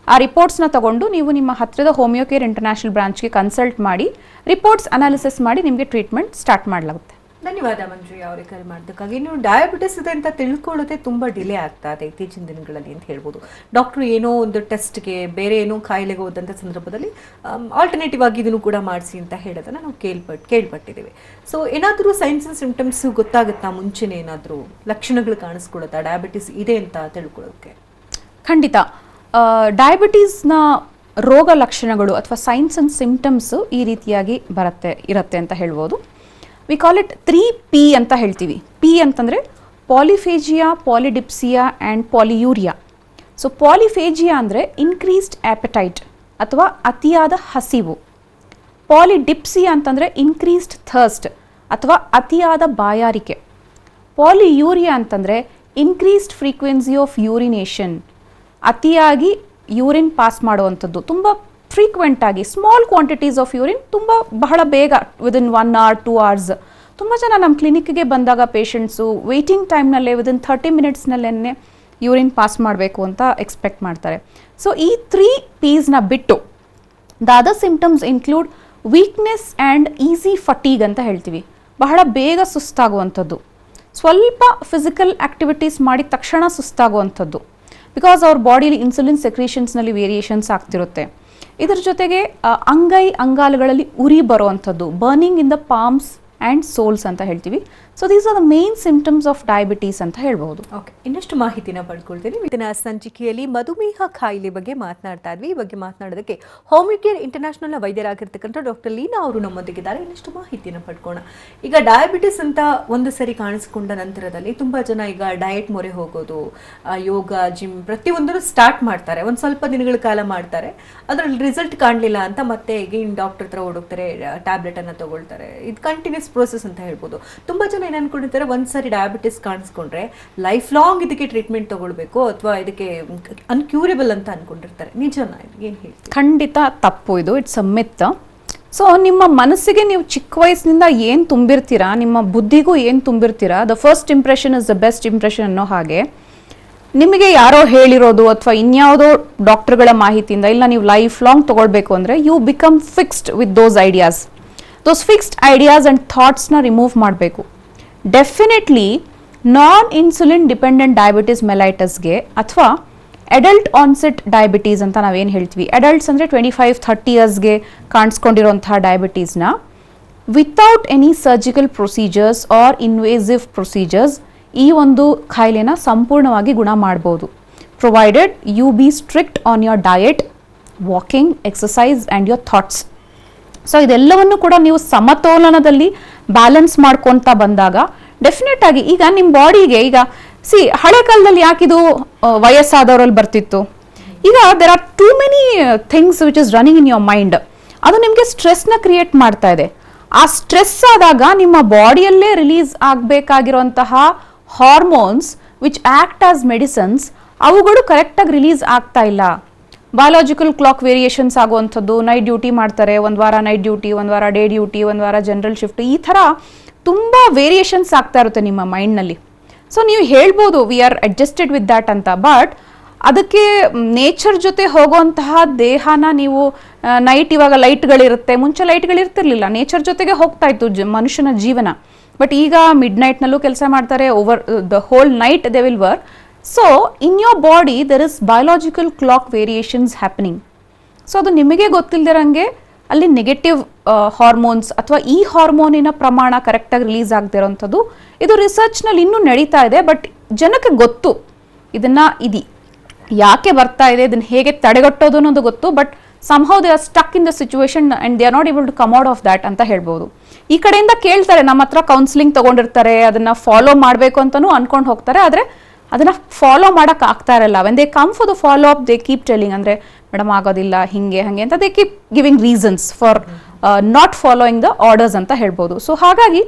[SPEAKER 2] ಆ ರಿಪೋರ್ಟ್ಸ್ನ ತಗೊಂಡು ನೀವು ನಿಮ್ಮ ಹತ್ತಿರದ ಹೋಮಿಯೋ ಕೇರ್ ಇಂಟರ್ನ್ಯಾಷನಲ್ ಬ್ರಾಂಚ್ಗೆ ಕನ್ಸಲ್ಟ್ ಮಾಡಿ ರಿಪೋರ್ಟ್ಸ್ ಅನಾಲಿಸಿಸ್ ಮಾಡಿ ನಿಮಗೆ ಟ್ರೀಟ್ಮೆಂಟ್ ಸ್ಟಾರ್ಟ್ ಮಾಡಲಾಗುತ್ತೆ.
[SPEAKER 1] ಧನ್ಯವಾದ ಮಂಜು ಅವರೇ ಕರೆ ಮಾಡೋದಕ್ಕಾಗಿ. ಇನ್ನು ಡಯಾಬಿಟಿಸ್ ಇದೆ ಅಂತ ತಿಳ್ಕೊಳ್ಳೋದೇ ತುಂಬ ಡಿಲೇ ಆಗ್ತಾ ಇದೆ ಇತ್ತೀಚಿನ ದಿನಗಳಲ್ಲಿ ಅಂತ ಹೇಳ್ಬೋದು. ಡಾಕ್ಟ್ರು ಏನೋ ಒಂದು ಟೆಸ್ಟ್ಗೆ ಬೇರೆ ಏನೋ ಕಾಯಿಲೆಗೆ ಹೋದಂಥ ಸಂದರ್ಭದಲ್ಲಿ ಆಲ್ಟರ್ನೇಟಿವ್ ಆಗಿ ಇದನ್ನು ಕೂಡ ಮಾಡಿಸಿ ಅಂತ ಹೇಳೋದನ್ನು ನಾವು ಕೇಳ್ಪಟ್ಟಿದ್ದೀವಿ. ಸೊ ಏನಾದರೂ ಸೈನ್ಸ್ ಆ್ಯಂಡ್ ಸಿಂಪ್ಟಮ್ಸ್ ಗೊತ್ತಾಗುತ್ತಾ ಮುಂಚೆನೇ, ಏನಾದರೂ ಲಕ್ಷಣಗಳು ಕಾಣಿಸ್ಕೊಳ್ಳುತ್ತಾ ಡಯಾಬಿಟಿಸ್ ಇದೆ ಅಂತ ತಿಳ್ಕೊಳ್ಳೋಕ್ಕೆ?
[SPEAKER 2] ಖಂಡಿತ. ಡಯಾಬಿಟೀಸ್ನ ರೋಗ ಲಕ್ಷಣಗಳು ಅಥವಾ ಸೈನ್ಸ್ ಆ್ಯಂಡ್ ಸಿಂಪ್ಟಮ್ಸು ಈ ರೀತಿಯಾಗಿ ಇರುತ್ತೆ ಅಂತ ಹೇಳ್ಬೋದು. ವಿ ಕಾಲ್ ಇಟ್ 3P ಅಂತ ಹೇಳ್ತೀವಿ. ಪಿ ಅಂತಂದರೆ ಪಾಲಿಫೇಜಿಯಾ, ಪಾಲಿಡಿಪ್ಸಿಯಾ ಆ್ಯಂಡ್ ಪಾಲಿಯೂರಿಯಾ. ಸೊ ಪಾಲಿಫೇಜಿಯಾ ಅಂದರೆ ಇನ್ಕ್ರೀಸ್ಡ್ ಆ್ಯಪಟೈಟ್ ಅಥವಾ ಅತಿಯಾದ ಹಸಿವು. ಪಾಲಿಡಿಪ್ಸಿಯಾ ಅಂತಂದರೆ ಇನ್ಕ್ರೀಸ್ಡ್ ಥರ್ಸ್ಟ್ ಅಥವಾ ಅತಿಯಾದ ಬಾಯಾರಿಕೆ. ಪಾಲಿಯೂರಿಯಾ ಅಂತಂದರೆ ಇನ್ಕ್ರೀಸ್ಡ್ ಫ್ರೀಕ್ವೆನ್ಸಿ ಆಫ್ ಯೂರಿನೇಷನ್, ಅತಿಯಾಗಿ ಯೂರಿನ್ ಪಾಸ್ ಮಾಡುವಂಥದ್ದು, ತುಂಬ ಫ್ರೀಕ್ವೆಂಟ್ ಆಗಿ ಸ್ಮಾಲ್ ಕ್ವಾಂಟಿಟೀಸ್ ಆಫ್ ಯೂರಿನ್ ತುಂಬ ಬಹಳ ಬೇಗ ವಿದಿನ್ 1 hour 2 hours. ತುಂಬ ಜನ ನಮ್ಮ ಕ್ಲಿನಿಕ್ಗೆ ಬಂದಾಗ ಪೇಷಂಟ್ಸು ವೇಟಿಂಗ್ ಟೈಮ್ನಲ್ಲೇ ವಿದಿನ್ 30 minutesನಲ್ಲೇ ಯೂರಿನ್ ಪಾಸ್ ಮಾಡಬೇಕು ಅಂತ ಎಕ್ಸ್ಪೆಕ್ಟ್ ಮಾಡ್ತಾರೆ. ಸೊ ಈ 3Psನ ಬಿಟ್ಟು the other symptoms include weakness and easy fatigue ಅಂತ ಹೇಳ್ತೀವಿ. ಬಹಳ ಬೇಗ ಸುಸ್ತಾಗುವಂಥದ್ದು, ಸ್ವಲ್ಪ ಫಿಸಿಕಲ್ ಆ್ಯಕ್ಟಿವಿಟೀಸ್ ಮಾಡಿದ ತಕ್ಷಣ ಸುಸ್ತಾಗುವಂಥದ್ದು, ಬಿಕಾಸ್ ಅವ್ರ ಬಾಡಿಲಿ ಇನ್ಸುಲಿನ್ ಸೆಕ್ರೀಷನ್ಸ್ನಲ್ಲಿ ವೇರಿಯೇಷನ್ಸ್ ಆಗ್ತಿರುತ್ತೆ. ಇದರ ಜೊತೆಗೆ ಅಂಗಾಲುಗಳಲ್ಲಿ ಉರಿ ಬರುವಂಥದ್ದು, burning in the palms and souls ಅಂತ ಹೇಳ್ತೀವಿ. So these are the main symptoms of diabetes ಅಂತ ಹೇಳ್ಬೋದು.
[SPEAKER 1] ಓಕೆ, ಇನ್ನಷ್ಟು ಮಾಹಿತಿನ ಪಡ್ಕೊಳ್ತೀನಿ. ಇದನ್ನ ಸಂಚಿಕೆಯಲ್ಲಿ ಮಧುಮೇಹ ಕಾಯಿಲೆ ಬಗ್ಗೆ ಮಾತನಾಡ್ತಾ ಇದ್ವಿ. ಈ ಬಗ್ಗೆ ಮಾತನಾಡೋದಕ್ಕೆ ಹೋಮಿಯೋಕೇರ್ ಇಂಟರ್ನ್ಯಾಷನಲ್ನ ವೈದ್ಯರಾಗಿರ್ತಕ್ಕಂಥ ಡಾಕ್ಟರ್ ಲೀನಾ ಅವರು ನಮ್ಮೊಂದಿಗಿದ್ದಾರೆ. ಇನ್ನಷ್ಟು ಮಾಹಿತಿನ ಪಡ್ಕೋಣ. ಈಗ ಡಯಾಬಿಟಿಸ್ ಅಂತ ಒಂದು ಸರಿ ಕಾಣಿಸ್ಕೊಂಡ ನಂತರದಲ್ಲಿ ತುಂಬ ಜನ ಈಗ ಡಯಟ್ ಮೊರೆ ಹೋಗೋದು, ಯೋಗ, ಜಿಮ್ ಪ್ರತಿಯೊಂದನ್ನು ಸ್ಟಾರ್ಟ್ ಮಾಡ್ತಾರೆ. ಒಂದು ಸ್ವಲ್ಪ ದಿನಗಳ ಕಾಲ ಮಾಡ್ತಾರೆ, ಅದರಲ್ಲಿ ರಿಸಲ್ಟ್ ಕಾಣಲಿಲ್ಲ ಅಂತ ಮತ್ತೆ ಈಗಿನ ಡಾಕ್ಟರ್ ಹತ್ರ ಓಡೋಗ್ತಾರೆ, ಟ್ಯಾಬ್ಲೆಟನ್ನು ತಗೊಳ್ತಾರೆ. ಇದು ಕಂಟಿನ್ಯೂಸ್ ಪ್ರೋಸೆಸ್ ಅಂತ ಹೇಳ್ಬೋದು. ತುಂಬ ಜನ ಏನು ಅನ್ಕೊಂಡಿರ್ತಾರೆ, ಒಂದ್ಸರಿ ಡಯಾಬಿಟಿಸ್ ಕಾಣಿಸ್ಕೊಂಡ್ರೆ ಲೈಫ್ ಲಾಂಗ್ ಇದಕ್ಕೆ ಟ್ರೀಟ್ಮೆಂಟ್ ತಗೊಳ್ಬೇಕು ಅಥವಾ ಇದಕ್ಕೆ ಅನ್ಕ್ಯೂರೇಬಲ್ ಅಂತ ಅನ್ಕೊಂಡಿರ್ತಾರೆ. ನಿಜನಾ? ಏನು ಹೇಳ್ತೀವಿ?
[SPEAKER 2] ಖಂಡಿತ ತಪ್ಪು ಇದು. It's a myth. ಸೊ ನಿಮ್ಮ ಮನಸ್ಸಿಗೆ ನೀವು ಚಿಕ್ಕ ವಯಸ್ಸಿನಿಂದ ಏನು ತುಂಬಿರ್ತೀರಾ, ನಿಮ್ಮ ಬುದ್ಧಿಗೂ ಏನು ತುಂಬಿರ್ತೀರಾ, the first impression is the best impression ಅನ್ನೋ ಹಾಗೆ ನಿಮಗೆ ಯಾರೋ ಹೇಳಿರೋದು ಅಥವಾ ಇನ್ಯಾವುದೋ ಡಾಕ್ಟರ್ಗಳ ಮಾಹಿತಿಯಿಂದ ಇಲ್ಲ ನೀವು ಲೈಫ್ ಲಾಂಗ್ ತಗೊಳ್ಬೇಕು ಅಂದರೆ you become fixed with those ideas. Those fixed ideas and ಥಾಟ್ಸ್ನ ರಿಮೂವ್ ಮಾಡಬೇಕು. Definitely non insulin dependent diabetes ಮೆಲೈಟಸ್ಗೆ ಅಥವಾ ಅಡಲ್ಟ್ ಆನ್ಸೆಟ್ ಡಯಾಬಿಟೀಸ್ ಅಂತ ನಾವೇನು ಹೇಳ್ತೀವಿ, ಅಡಲ್ಟ್ಸ್ ಅಂದರೆ 25-30 yearsಗೆ ಕಾಣಿಸ್ಕೊಂಡಿರೋಂಥ ಡಯಾಬಿಟೀಸ್ನ without any surgical procedures or invasive procedures ಈ ಒಂದು ಕಾಯಿಲೆನ ಸಂಪೂರ್ಣವಾಗಿ ಗುಣ ಮಾಡ್ಬೋದು, provided you be strict on your diet, walking, exercise and your thoughts. So ಇದೆಲ್ಲವನ್ನು ಕೂಡ ನೀವು ಸಮತೋಲನದಲ್ಲಿ ಬ್ಯಾಲೆನ್ಸ್ ಮಾಡ್ಕೊತಾ ಬಂದಾಗ ಡೆಫಿನೆಟ್ ಆಗಿ ಈಗ ನಿಮ್ಮ ಬಾಡಿಗೆ ಈಗ ಹಳೆ ಕಾಲದಲ್ಲಿ ಯಾಕಿದು ವಯಸ್ಸಾದವರಲ್ಲಿ ಬರ್ತಿತ್ತು, ಈಗ there are too many things which is running in your mind. ಅದು ನಿಮಗೆ ಸ್ಟ್ರೆಸ್ನ ಕ್ರಿಯೇಟ್ ಮಾಡ್ತಾ ಇದೆ. ಆ ಸ್ಟ್ರೆಸ್ ಆದಾಗ ನಿಮ್ಮ ಬಾಡಿಯಲ್ಲೇ ರಿಲೀಸ್ ಆಗಬೇಕಾಗಿರುವಂತಹ hormones which act as medicines ಅವುಗಳು ಕರೆಕ್ಟಾಗಿ ರಿಲೀಸ್ ಆಗ್ತಾ ಇಲ್ಲ. ಬಯಾಲಜಿಕಲ್ ಕ್ಲಾಕ್ ವೇರಿಯೇಷನ್ಸ್ ಆಗುವಂಥದ್ದು, ನೈಟ್ ಡ್ಯೂಟಿ ಮಾಡ್ತಾರೆ, ಒಂದು ವಾರ ನೈಟ್ ಡ್ಯೂಟಿ, ಒಂದು ವಾರ ಡೇ ಡ್ಯೂಟಿ, ಒಂದು ವಾರ ಜನರಲ್ ಶಿಫ್ಟ್, ಈ ಥರ ತುಂಬ ವೇರಿಯೇಷನ್ಸ್ ಆಗ್ತಾ ಇರುತ್ತೆ ನಿಮ್ಮ ಮೈಂಡ್ನಲ್ಲಿ. ಸೊ ನೀವು ಹೇಳ್ಬೋದು we are adjusted with that ಅಂತ, ಬಟ್ ಅದಕ್ಕೆ ನೇಚರ್ ಜೊತೆ ಹೋಗುವಂತಹ ದೇಹನ ನೀವು ನೈಟ್ ಇವಾಗ ಲೈಟ್ಗಳಿರುತ್ತೆ, ಮುಂಚೆ ಲೈಟ್ಗಳಿರ್ತಿರ್ಲಿಲ್ಲ, ನೇಚರ್ ಜೊತೆಗೆ ಹೋಗ್ತಾ ಇತ್ತು ಮನುಷ್ಯನ ಜೀವನ. ಬಟ್ ಈಗ ಮಿಡ್ ನೈಟ್ನಲ್ಲೂ ಕೆಲಸ ಮಾಡ್ತಾರೆ, over the whole night they will work. So in your body there is biological clock variations happening. So ಅದು ನಿಮಗೆ ಗೊತ್ತಿಲ್ಲದಿರಂಗೆ ಅಲ್ಲಿ ನೆಗೆಟಿವ್ ಹಾರ್ಮೋನ್ಸ್ ಅಥವಾ ಈ ಹಾರ್ಮೋನಿನ ಪ್ರಮಾಣ ಕರೆಕ್ಟಾಗಿ ರಿಲೀಸ್ ಆಗದೆ ಇರೋಂಥದ್ದು ಇದು ರಿಸರ್ಚ್ನಲ್ಲಿ ಇನ್ನೂ ನಡೀತಾ ಇದೆ. ಬಟ್ ಜನಕ್ಕೆ ಗೊತ್ತು ಇದು ಯಾಕೆ ಬರ್ತಾ ಇದೆ, ಇದನ್ನು ಹೇಗೆ ತಡೆಗಟ್ಟೋದು ಅನ್ನೋದು ಗೊತ್ತು. But somehow they are stuck in the situation and they are not able to come out of that ಅಂತ ಹೇಳ್ಬೋದು. ಈ ಕಡೆಯಿಂದ ಕೇಳ್ತಾರೆ, ನಮ್ಮ ಹತ್ರ ಕೌನ್ಸಿಲಿಂಗ್ ತಗೊಂಡಿರ್ತಾರೆ, ಅದನ್ನ ಫಾಲೋ ಮಾಡಬೇಕು ಅಂತಲೂ ಅನ್ಕೊಂಡು ಹೋಗ್ತಾರೆ, ಆದರೆ ಅದನ್ನ ಫಾಲೋ ಮಾಡೋಕೆ ಆಗ್ತಾ ಇರಲ್ಲ. When they come for the follow up they keep telling, ಅಂದರೆ ಮೇಡಮ್ ಆಗೋದಿಲ್ಲ ಹಿಂಗೆ ಹಾಗೆ ಅಂತ they keep giving reasons for not following the orders ಅಂತ ಹೇಳ್ಬೋದು. ಸೊ ಹಾಗಾಗಿ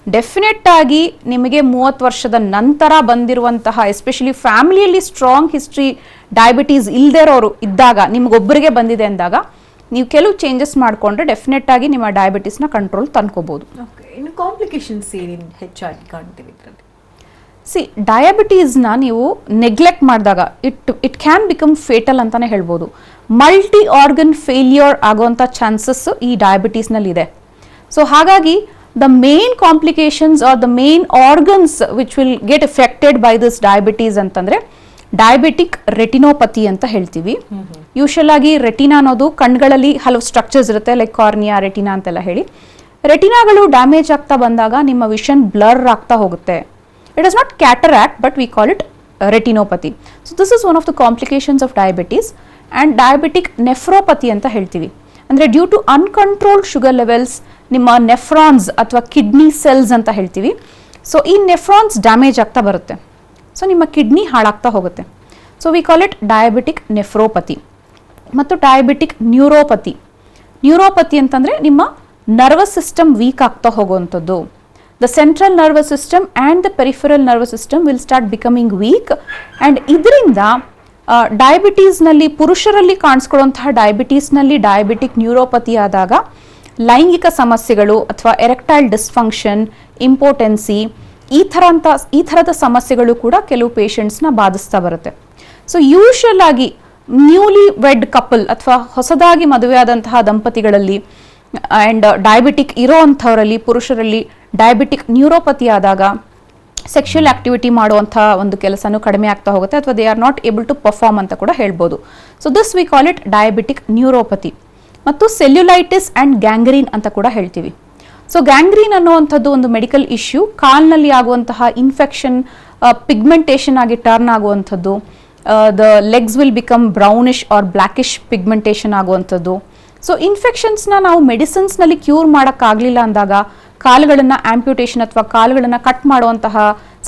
[SPEAKER 2] ಡೆಫಿನೆಟ್ ಆಗಿ ನಿಮಗೆ 30 ವರ್ಷದ ನಂತರ ಬಂದಿರುವಂತಹ ಎಸ್ಪೆಷಲಿ ಫ್ಯಾಮಿಲಿಯಲ್ಲಿ ಸ್ಟ್ರಾಂಗ್ ಹಿಸ್ಟ್ರಿ ಡಯಾಬಿಟೀಸ್ ಇಲ್ಲದೇ ಇರೋರು ಇದ್ದಾಗ, ನಿಮ್ಗೊಬ್ಬರಿಗೆ ಬಂದಿದೆ ಅಂದಾಗ ನೀವು ಕೆಲವು ಚೇಂಜಸ್ ಮಾಡಿಕೊಂಡ್ರೆ ಡೆಫಿನೆಟ್ ಆಗಿ ನಿಮ್ಮ ಡಯಾಬಿಟೀಸ್ನ ಕಂಟ್ರೋಲ್ ತಂದ್ಕೋಬಹುದು.
[SPEAKER 1] ಇನ್ನು ಕಾಂಪ್ಲಿಕೇಶನ್ಸ್ ಏನೇನು ಹೆಚ್ಚಾಗಿ ಕಾಣ್ತೀವಿ ಇದರಲ್ಲಿ?
[SPEAKER 2] ಡಯಾಬಿಟೀಸ್ನ ನೀವು ನೆಗ್ಲೆಕ್ಟ್ ಮಾಡಿದಾಗ ಇಟ್ ಕ್ಯಾನ್ ಬಿಕಮ್ ಫೇಟಲ್ ಅಂತಾನೆ ಹೇಳ್ಬೋದು. ಮಲ್ಟಿ ಆರ್ಗನ್ ಫೇಲ್ಯೂರ್ ಆಗುವಂಥ ಚಾನ್ಸಸ್ ಈ ಡಯಾಬಿಟೀಸ್ನಲ್ಲಿ ಇದೆ. ಸೊ ಹಾಗಾಗಿ the main complications or the main organs which will get affected by this diabetes ಅಂತಂದ್ರೆ ಡಯಾಬಿಟಿಕ್ ರೆಟಿನೋಪತಿ ಅಂತ ಹೇಳ್ತೀವಿ. ಯೂಶಲ್ ಆಗಿ ರೆಟಿನಾ ಅನ್ನೋದು ಕಣ್ಗಳಲ್ಲಿ ಹಲವು ಸ್ಟ್ರಕ್ಚರ್ಸ್ ಇರುತ್ತೆ, ಲೈಕ್ ಕಾರ್ನಿಯಾ, ರೆಟಿನಾ ಅಂತೆಲ್ಲ ಹೇಳಿ. ರೆಟಿನಾಗಳು ಡ್ಯಾಮೇಜ್ ಆಗ್ತಾ ಬಂದಾಗ ನಿಮ್ಮ ವಿಷನ್ ಬ್ಲರ್ ಆಗ್ತಾ ಹೋಗುತ್ತೆ. It is not cataract, but we call it retinopathy. So this is one of the complications of diabetes. And diabetic nephropathy ಅಂತ ಹೇಳ್ತೀವಿ. ಅಂದರೆ due to uncontrolled sugar levels ನಿಮ್ಮ ನೆಫ್ರಾನ್ಸ್ ಅಥವಾ ಕಿಡ್ನಿ ಸೆಲ್ಸ್ ಅಂತ ಹೇಳ್ತೀವಿ. So ಈ ನೆಫ್ರಾನ್ಸ್ ಡ್ಯಾಮೇಜ್ ಆಗ್ತಾ ಬರುತ್ತೆ. ಸೊ ನಿಮ್ಮ ಕಿಡ್ನಿ ಹಾಳಾಗ್ತಾ ಹೋಗುತ್ತೆ. So we call it diabetic nephropathy. ಮತ್ತು ಡಯಾಬಿಟಿಕ್ ನ್ಯೂರೋಪತಿ. ನ್ಯೂರೋಪತಿ ಅಂತಂದರೆ ನಿಮ್ಮ ನರ್ವಸ್ ಸಿಸ್ಟಮ್ ವೀಕ್ ಆಗ್ತಾ ಹೋಗುವಂಥದ್ದು. The central nervous system and the peripheral nervous system will start becoming weak. And ಇದರಿಂದ ಡಯಾಬಿಟೀಸ್ನಲ್ಲಿ ಪುರುಷರಲ್ಲಿ ಕಾಣಿಸ್ಕೊಳ್ಳುವಂತಹ ಡಯಾಬಿಟೀಸ್ನಲ್ಲಿ ಡಯಾಬಿಟಿಕ್ ನ್ಯೂರೋಪತಿ ಆದಾಗ ಲೈಂಗಿಕ ಸಮಸ್ಯೆಗಳು ಅಥವಾ ಎರೆಕ್ಟೈಲ್ ಡಿಸ್ಫಂಕ್ಷನ್, ಇಂಪೋಟೆನ್ಸಿ ಈ ಥರದ ಸಮಸ್ಯೆಗಳು ಕೂಡ ಕೆಲವು ಪೇಷಂಟ್ಸ್ನ ಬಾಧಿಸ್ತಾ ಬರುತ್ತೆ. ಸೊ ಯೂಶಲ್ ಆಗಿ ನ್ಯೂಲಿ ವೆಡ್ ಕಪಲ್ ಅಥವಾ ಹೊಸದಾಗಿ ಮದುವೆಯಾದಂತಹ ದಂಪತಿಗಳಲ್ಲಿ ಆ್ಯಂಡ್ ಡಯಾಬಿಟಿಕ್ ಇರೋ ಅಂಥವರಲ್ಲಿ ಪುರುಷರಲ್ಲಿ ಡಯಾಬಿಟಿಕ್ ನ್ಯೂರೋಪತಿ ಆದಾಗ ಸೆಕ್ಷುವಲ್ ಆಕ್ಟಿವಿಟಿ ಮಾಡುವಂಥ ಒಂದು ಕೆಲಸನೂ ಕಡಿಮೆ ಆಗ್ತಾ ಹೋಗುತ್ತೆ, ಅಥವಾ they are not able to perform ಅಂತ ಕೂಡ ಹೇಳ್ಬೋದು. So this we call it diabetic neuropathy. ಮತ್ತು ಸೆಲ್ಯುಲೈಟಿಸ್ ಆ್ಯಂಡ್ ಗ್ಯಾಂಗ್ರೀನ್ ಅಂತ ಕೂಡ ಹೇಳ್ತೀವಿ. ಸೊ ಗ್ಯಾಂಗ್ರೀನ್ ಅನ್ನುವಂಥದ್ದು ಒಂದು ಮೆಡಿಕಲ್ ಇಶ್ಯೂ. ಕಾಲ್ನಲ್ಲಿ ಆಗುವಂತಹ ಇನ್ಫೆಕ್ಷನ್ ಪಿಗ್ಮೆಂಟೇಷನ್ ಆಗಿ ಟರ್ನ್ ಆಗುವಂಥದ್ದು, the legs will become brownish or blackish pigmentation ಆಗುವಂಥದ್ದು. ಸೊ ಇನ್ಫೆಕ್ಷನ್ಸ್ನ ನಾವು ಮೆಡಿಸಿನ್ಸ್ನಲ್ಲಿ ಕ್ಯೂರ್ ಮಾಡೋಕ್ಕಾಗಲಿಲ್ಲ ಅಂದಾಗ ಕಾಲುಗಳನ್ನು ಆಂಪ್ಯೂಟೇಷನ್ ಅಥವಾ ಕಾಲುಗಳನ್ನು ಕಟ್ ಮಾಡುವಂತಹ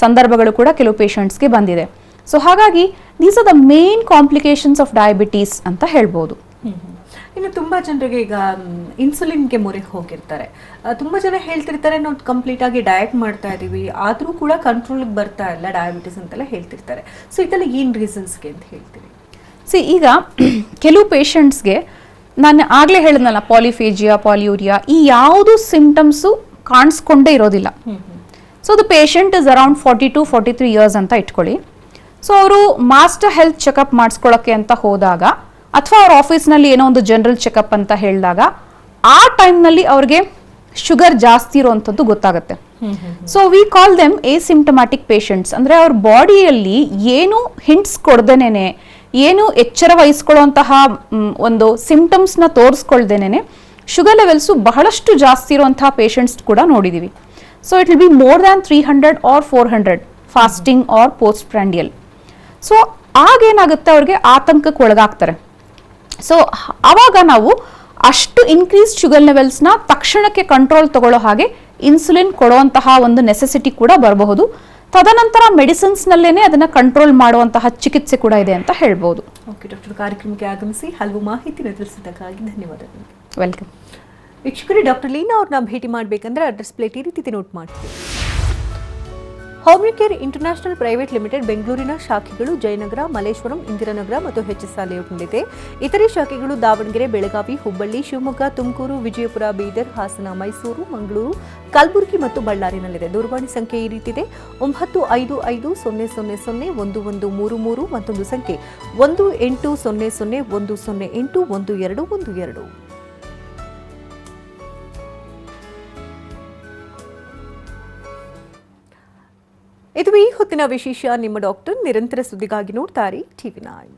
[SPEAKER 2] ಸಂದರ್ಭಗಳು ಕೂಡ ಕೆಲವು ಪೇಷಂಟ್ಸ್ಗೆ ಬಂದಿದೆ. ಸೊ ಹಾಗಾಗಿ these are the main complications of diabetes ಅಂತ ಹೇಳ್ಬೋದು.
[SPEAKER 1] ಇನ್ನು ತುಂಬ ಜನರಿಗೆ ಈಗ ಇನ್ಸುಲಿನ್ಗೆ ಮೊರೆ ಹೋಗಿರ್ತಾರೆ. ತುಂಬ ಜನ ಹೇಳ್ತಿರ್ತಾರೆ ನಾವು ಕಂಪ್ಲೀಟ್ ಆಗಿ ಡಯಟ್ ಮಾಡ್ತಾ ಇದ್ದೀವಿ, ಆದರೂ ಕೂಡ ಕಂಟ್ರೋಲ್ಗೆ ಬರ್ತಾ ಇಲ್ಲ ಡಯಾಬಿಟಿಸ್ ಅಂತೆಲ್ಲ ಹೇಳ್ತಿರ್ತಾರೆ. ಸೊ ಇದೆಲ್ಲ ಏನು ರೀಸನ್ಸ್ಗೆ ಅಂತ ಹೇಳ್ತೀವಿ?
[SPEAKER 2] ಈಗ ಕೆಲವು ಪೇಷಂಟ್ಸ್ಗೆ ನಾನು ಆಗಲೇ ಹೇಳಿದ್ನಲ್ಲ, ಪಾಲಿಫೇಜಿಯಾ, ಪಾಲಿಯೂರಿಯಾ, ಈ ಯಾವುದು ಸಿಂಟಮ್ಸು ಕಾಣಿಸ್ಕೊಂಡೇ ಇರೋದಿಲ್ಲ. So the patient is around 42-43 years ಅಂತ ಇಟ್ಕೊಳ್ಳಿ. ಸೊ ಅವರು ಮಾಸ್ಟರ್ ಹೆಲ್ತ್ ಚೆಕಪ್ ಮಾಡಿಸ್ಕೊಳ್ಳೋಕ್ಕೆ ಅಂತ ಹೋದಾಗ ಅಥವಾ ಅವ್ರ ಆಫೀಸ್ನಲ್ಲಿ ಏನೋ ಒಂದು ಜನರಲ್ ಚೆಕಪ್ ಅಂತ ಹೇಳಿದಾಗ ಆ ಟೈಮ್ನಲ್ಲಿ ಅವ್ರಿಗೆ ಶುಗರ್ ಜಾಸ್ತಿ ಇರುವಂಥದ್ದು ಗೊತ್ತಾಗುತ್ತೆ. So we call them asymptomatic patients. ಅಂದರೆ ಅವ್ರ ಬಾಡಿಯಲ್ಲಿ ಏನು ಹಿಂಟ್ಸ್ ಕೊಡ್ದೇನೆ, ಏನು ಎಚ್ಚರ ವಹಿಸ್ಕೊಳ್ಳುವಂತಹ ಒಂದು ಸಿಂಪ್ಟಮ್ಸ್ನ ತೋರಿಸ್ಕೊಳ್ದೇನೆ ಶುಗರ್ ಲೆವೆಲ್ಸು ಬಹಳಷ್ಟು ಜಾಸ್ತಿ ಇರುವಂತಹ ಪೇಷಂಟ್ಸ್ ಕೂಡ ನೋಡಿದ್ದೀವಿ. So it will be more than 300 or 400 fasting or post prandial. So ಆಗೇನಾಗುತ್ತೆ, ಅವ್ರಿಗೆ ಆತಂಕಕ್ಕೆ ಒಳಗಾಗ್ತಾರೆ. ಸೊ ಆವಾಗ ನಾವು ಅಷ್ಟು ಇನ್ಕ್ರೀಸ್ ಶುಗರ್ ಲೆವೆಲ್ಸ್ನ ತಕ್ಷಣಕ್ಕೆ ಕಂಟ್ರೋಲ್ ತಗೊಳ್ಳೋ ಹಾಗೆ ಇನ್ಸುಲಿನ್ ಕೊಡುವಂತಹ ಒಂದು ನೆಸೆಸಿಟಿ ಕೂಡ ಬರಬಹುದು. ತದನಂತರ ಮೆಡಿಸಿನ್ಸ್ನಲ್ಲೇನೆ ಅದನ್ನು ಕಂಟ್ರೋಲ್ ಮಾಡುವಂತಹ ಚಿಕಿತ್ಸೆ ಕೂಡ ಇದೆ ಅಂತ ಹೇಳ್ಬೋದು.
[SPEAKER 1] ಓಕೆ ಡಾಕ್ಟರ್, ಕಾರ್ಯಕ್ರಮಕ್ಕೆ ಆಗಮಿಸಿ ಹಲವು ಮಾಹಿತಿನ ತಿಳಿಸಿದ್ದಕ್ಕಾಗಿ ಧನ್ಯವಾದಗಳು.
[SPEAKER 2] ವೆಲ್ಕಮ್.
[SPEAKER 1] ವೀಕ್ಷಕರೇ, ಡಾಕ್ಟರ್ ಲೀನಾ ಅವ್ರನ್ನ ಭೇಟಿ ಮಾಡಬೇಕಂದ್ರೆ ಅಡ್ರೆಸ್ ಪ್ಲೇಟ್ ಈ ರೀತಿ ನೋಟ್ ಮಾಡ್ತೀವಿ. ಹೋಮಿಯೋಕೇರ್ ಇಂಟರ್ನ್ಯಾಷನಲ್ ಪ್ರೈವೇಟ್ ಲಿಮಿಟೆಡ್ ಬೆಂಗಳೂರಿನ ಶಾಖೆಗಳು ಜಯನಗರ, ಮಲ್ಲೇಶ್ವರಂ, ಇಂದಿರಾನಗರ ಮತ್ತು HSR ಲೇಔಟ್ನಲ್ಲಿದೆ. ಇತರೆ ಶಾಖೆಗಳು ದಾವಣಗೆರೆ, ಬೆಳಗಾವಿ, ಹುಬ್ಬಳ್ಳಿ, ಶಿವಮೊಗ್ಗ, ತುಮಕೂರು, ವಿಜಯಪುರ, ಬೀದರ್, ಹಾಸನ, ಮೈಸೂರು, ಮಂಗಳೂರು, ಕಲಬುರಗಿ ಮತ್ತು ಬಳ್ಳಾರಿನಲ್ಲಿದೆ. ದೂರವಾಣಿ ಸಂಖ್ಯೆ ಈ ರೀತಿದೆ: 9550001133 ಮತ್ತೊಂದು ಸಂಖ್ಯೆ 1800100812. ಇದು ಈ ಹೊತ್ತಿನ ವಿಶೇಷ. ನಿಮ್ಮ ಡಾಕ್ಟರ್. ನಿರಂತರ ಸುದ್ದಿಗಾಗಿ ನೋಡ್ತಾರೆ TV9.